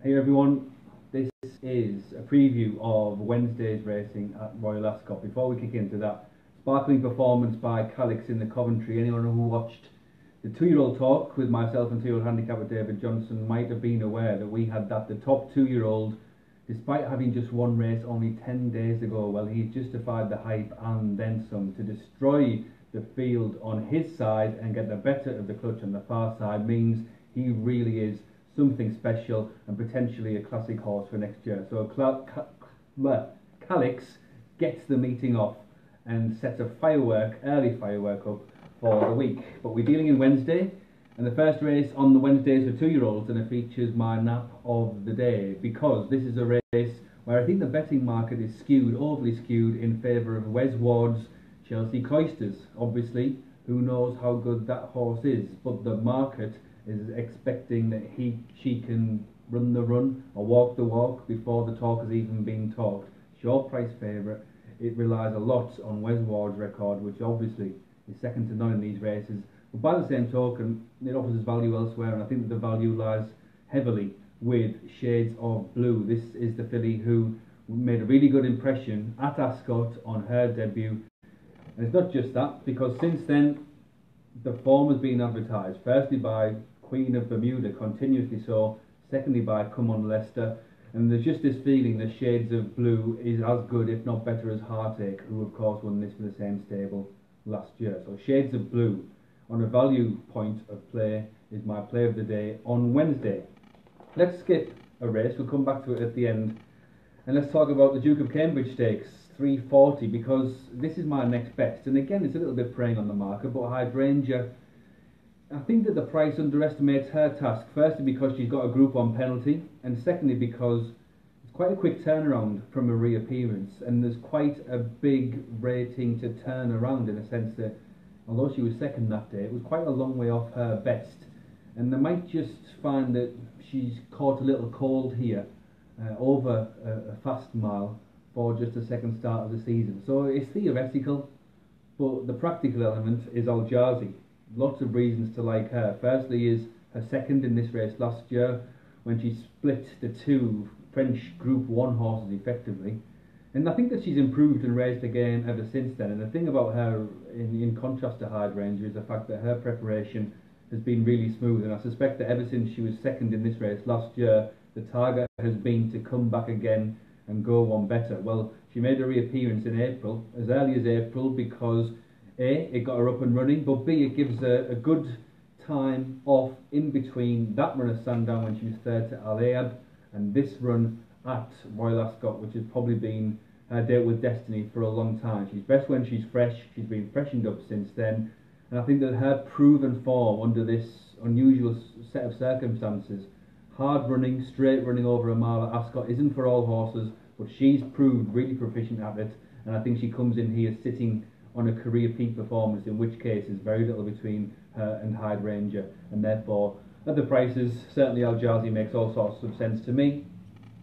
Hey everyone, this is a preview of Wednesday's racing at Royal Ascot. Before we kick into that, sparkling performance by Calix in the Coventry. Anyone who watched the two-year-old talk with myself and two-year-old handicapper David Johnson might have been aware that we had the top two-year-old, despite having just won race only 10 days ago. Well, he's justified the hype and then some. To destroy the field on his side and get the better of the clutch on the far side means he really is something special and potentially a classic horse for next year. So Calix gets the meeting off and sets a early firework up for the week. But we're dealing in Wednesday, and the first race on the Wednesdays for two-year-olds, and it features my nap of the day, because this is a race where I think the betting market is overly skewed in favour of Wes Ward's Chelsea Cloisters. Obviously, who knows how good that horse is, but the market is expecting that she can run the run or walk the walk before the talk has even been talked. Short price favourite. It relies a lot on Wes Ward's record, which obviously is second to none in these races. But by the same token, it offers us value elsewhere, and I think that the value lies heavily with Shades of Blue. This is the filly who made a really good impression at Ascot on her debut. And it's not just that, because since then the form has been advertised, firstly by Queen of Bermuda, continuously so, secondly by Come On Leicester, and there's just this feeling that Shades of Blue is as good, if not better, as Heartache, who of course won this for the same stable last year. So Shades of Blue, on a value point of play, is my play of the day on Wednesday. Let's skip a race, we'll come back to it at the end, and let's talk about the Duke of Cambridge Stakes, 340, because this is my next best, and again it's a little bit preying on the market, but Hydrangea, I think that the price underestimates her task, firstly because she's got a Group 1 penalty, and secondly because it's quite a quick turnaround from a reappearance, and there's quite a big rating to turn around, in a sense that although she was second that day, it was quite a long way off her best, and they might just find that she's caught a little cold here over a fast mile for just a second start of the season. So it's theoretical, but the practical element is Al Jazi. Lots of reasons to like her. Firstly is her second in this race last year, when she split the two French Group 1 horses effectively. And I think that she's improved and raised again ever since then. And the thing about her, in contrast to Hydrangea, is the fact that her preparation has been really smooth. And I suspect that ever since she was second in this race last year, the target has been to come back again and go one better. Well, she made a reappearance in April, as early as April, because A, it got her up and running, but B, it gives her a good time off in between that run at Sandown when she was third to Al Ayab and this run at Royal Ascot, which has probably been her date with destiny for a long time. She's best when she's fresh. She's been freshened up since then, and I think that her proven form under this unusual set of circumstances, hard running, straight running over a mile at Ascot, isn't for all horses, but she's proved really proficient at it, and I think she comes in here sitting on a career peak performance, in which case there's very little between her and Hydrangea, and therefore at the prices, certainly Al Jazi makes all sorts of sense to me.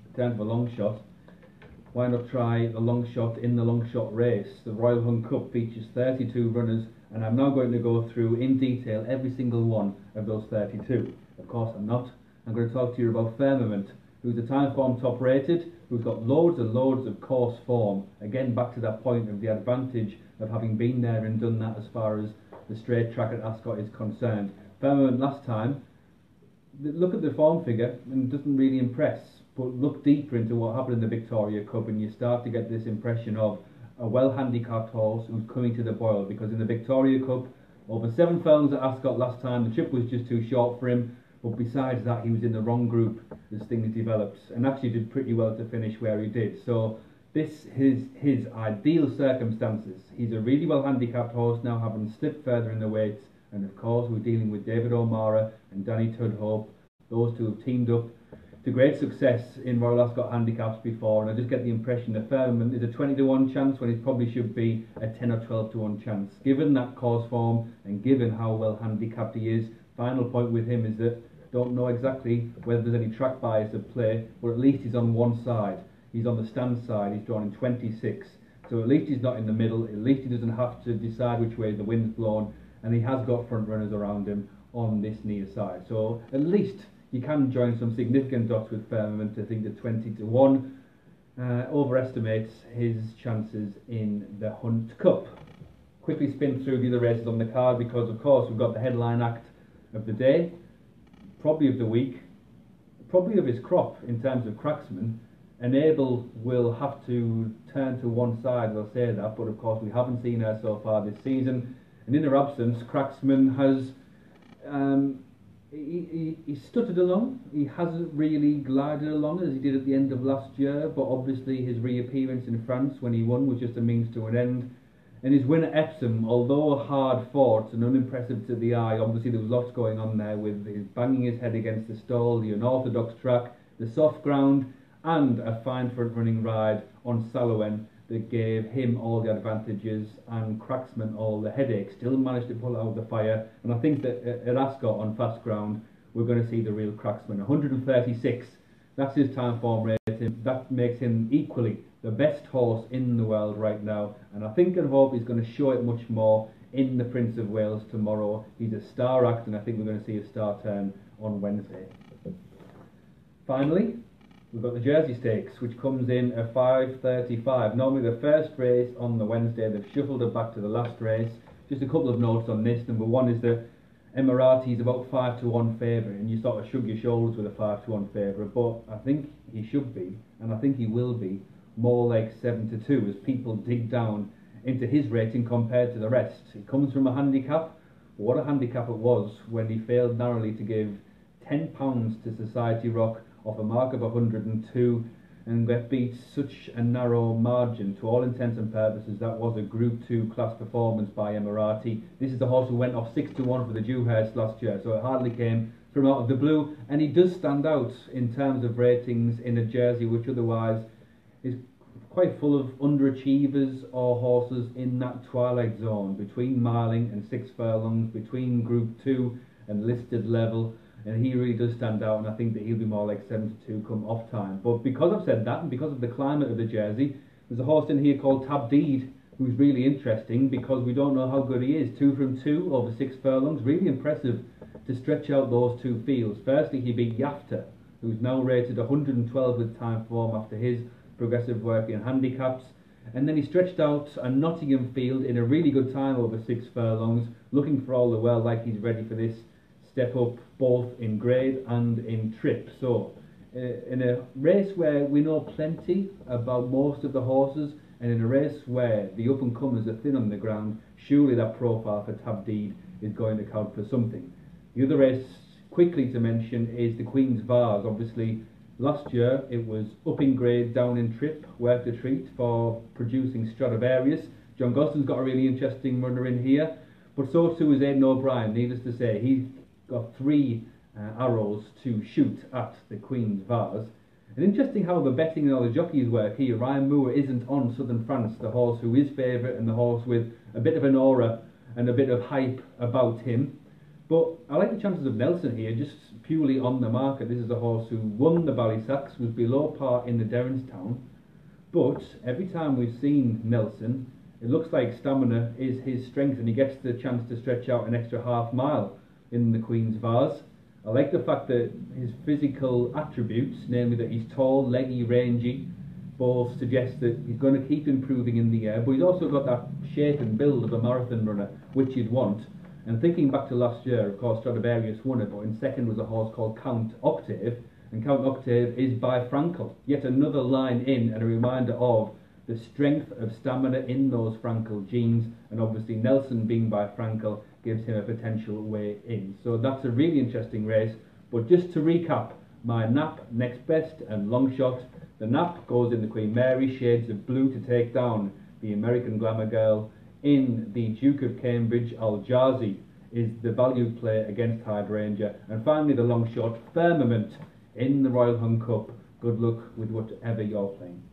In terms of a long shot, why not try the long shot in the long shot race? The Royal Hunt Cup features 32 runners, and I'm now going to go through in detail every single one of those 32. Of course I'm not. I'm going to talk to you about Firmament, who's a Timeform top rated, who's got loads and loads of course form. Again, back to that point of the advantage of having been there and done that as far as the straight track at Ascot is concerned. Firmament last time, look at the form figure and doesn't really impress, but look deeper into what happened in the Victoria Cup and you start to get this impression of a well handicapped horse who's coming to the boil, because in the Victoria Cup, over 7 furlongs at Ascot last time, the trip was just too short for him, but besides that he was in the wrong group as things developed, and actually did pretty well to finish where he did. So this is his ideal circumstances. He's a really well handicapped horse now, having slipped further in the weights, and of course we're dealing with David O'Mara and Danny Tudhope. Those two have teamed up to great success in Royal Ascot handicaps before, and I just get the impression that Firmament is a 20 to 1 chance when it probably should be a 10 or 12 to 1 chance. Given that course form and given how well handicapped he is, final point with him is that don't know exactly whether there's any track bias at play, but at least he's on one side. He's on the stand side, he's drawn in 26, so at least he's not in the middle, at least he doesn't have to decide which way the wind's blown, and he has got front runners around him on this near side. So at least you can join some significant dots with Firmament. I think the 20-1 overestimates his chances in the Hunt Cup. Quickly spin through the other races on the card because, of course, we've got the headline act of the day, probably of the week, probably of his crop in terms of cracksman. And Abel will have to turn to one side, I'll say that, but of course we haven't seen her so far this season. And in her absence, Cracksman has he stuttered along. He hasn't really glided along as he did at the end of last year, but obviously his reappearance in France when he won was just a means to an end. And his win at Epsom, although hard fought and unimpressive to the eye, obviously there was lots going on there with his banging his head against the stall, the unorthodox track, the soft ground, and a fine front running ride on Salouen that gave him all the advantages and Cracksman all the headaches. Still managed to pull out the fire, and I think that at Ascot on fast ground we're going to see the real Cracksman. 136, that's his Timeform rating. That makes him equally the best horse in the world right now, and I think and hope he's going to show it much more in the Prince of Wales tomorrow. He's a star act, and I think we're going to see a star turn on Wednesday. Finally, we've got the Jersey Stakes, which comes in at 5:35. Normally the first race on the Wednesday. They've shuffled it back to the last race. Just a couple of notes on this. Number one is that Emirati is about 5-1 favourite, and you sort of shrug your shoulders with a 5-1 favourite, but I think he should be, and I think he will be, more like 7-2 as people dig down into his rating compared to the rest. It comes from a handicap. What a handicap it was when he failed narrowly to give £10 to Society Rock off a mark of 102 and get beat such a narrow margin. To all intents and purposes, that was a Group 2 class performance by Emirati. This is the horse who went off 6-1 for the Dewhurst last year, so it hardly came from out of the blue, and he does stand out in terms of ratings in a Jersey which otherwise is quite full of underachievers or horses in that twilight zone between miling and 6 furlongs, between Group 2 and listed level. And he really does stand out, and I think that he'll be more like 7-2 come off time. But because I've said that, and because of the climate of the Jersey, there's a horse in here called Tabdeed, who's really interesting because we don't know how good he is. 2 from 2 over 6 furlongs, really impressive to stretch out those two fields. Firstly, he beat Yafta, who's now rated 112 with Timeform after his progressive work in handicaps. And then he stretched out a Nottingham field in a really good time over 6 furlongs, looking for all the well like he's ready for this step up both in grade and in trip. So in a race where we know plenty about most of the horses, and in a race where the up and comers are thin on the ground, surely that profile for Tabdeed is going to count for something. The other race quickly to mention is the Queen's Vase. Obviously last year it was up in grade, down in trip, worth a treat for producing Stradivarius. John Gosden's got a really interesting runner in here, but so too is Aidan O'Brien. Needless to say, he's got 3 arrows to shoot at the Queen's Vase. And interesting how the betting and all the jockeys work here. Ryan Moore isn't on Southern France, the horse who is favourite and the horse with a bit of an aura and a bit of hype about him. But I like the chances of Nelson here, just purely on the market. This is a horse who won the Ballysacks, was below par in the Derrinstown, but every time we've seen Nelson, it looks like stamina is his strength, and he gets the chance to stretch out an extra half mile in the Queen's Vase. I like the fact that his physical attributes, namely that he's tall, leggy, rangy, both suggest that he's going to keep improving in the air, but he's also got that shape and build of a marathon runner, which you'd want. And thinking back to last year, of course, Stradivarius won it, but in second was a horse called Count Octave, and Count Octave is by Frankel. Yet another line in and a reminder of the strength of stamina in those Frankel genes, and obviously Nelson being by Frankel gives him a potential way in. So that's a really interesting race. But just to recap, my nap, next best and long shot. The nap goes in the Queen Mary, shades of blue to take down the American Glamour Girl. In the Duke of Cambridge, Al Jazi is the value play against Hydrangea. And finally the long shot, Firmament in the Royal Hunt Cup. Good luck with whatever you're playing.